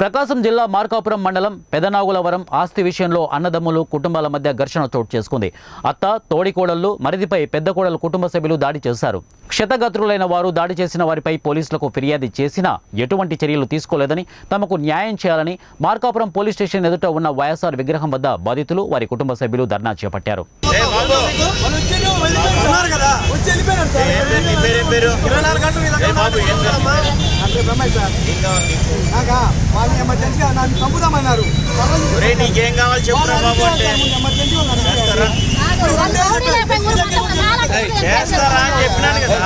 ప్రకాశం జిల్లా మార్కాపురం మండలం పెదనాగులవరం ఆస్తి విషయంలో అన్నదమ్ములు కుటుంబాల మధ్య ఘర్షణ చోటు చేసుకుంది. అత్త, తోడికోడళ్లు, మరిదిపై పెద్ద కోడలు కుటుంబ సభ్యులు దాడి చేశారు. క్షతగాత్రులైన వారు దాడి చేసిన వారిపై పోలీసులకు ఫిర్యాదు చేసినా ఎటువంటి చర్యలు తీసుకోలేదని, తమకు న్యాయం చేయాలని మార్కాపురం పోలీస్ స్టేషన్ ఎదుట ఉన్న వైఎస్ఆర్ విగ్రహం వద్ద బాధితులు, వారి కుటుంబ సభ్యులు ధర్నా చేపట్టారు. నీకేం కావాలి చెప్పురా బాబు అంటే చేస్తారా అని చెప్పినాను కదా.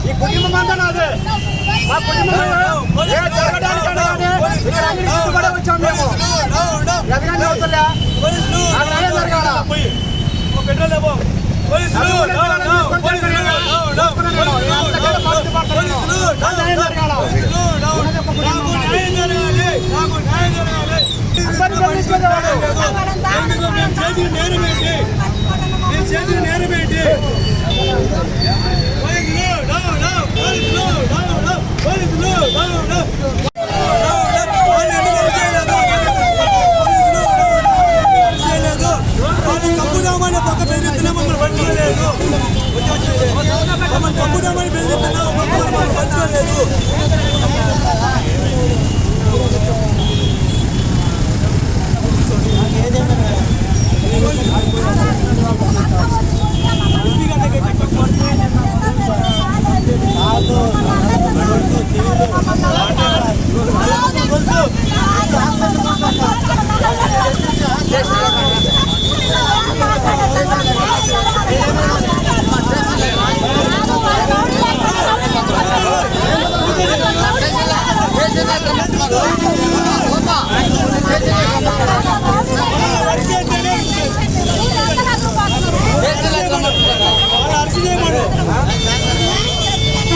ఈ కుటుంబం అంతా నాదే. మా కుటుంబం వచ్చాము మేము. ఎదగండి అవుతుందా తప్పుదామని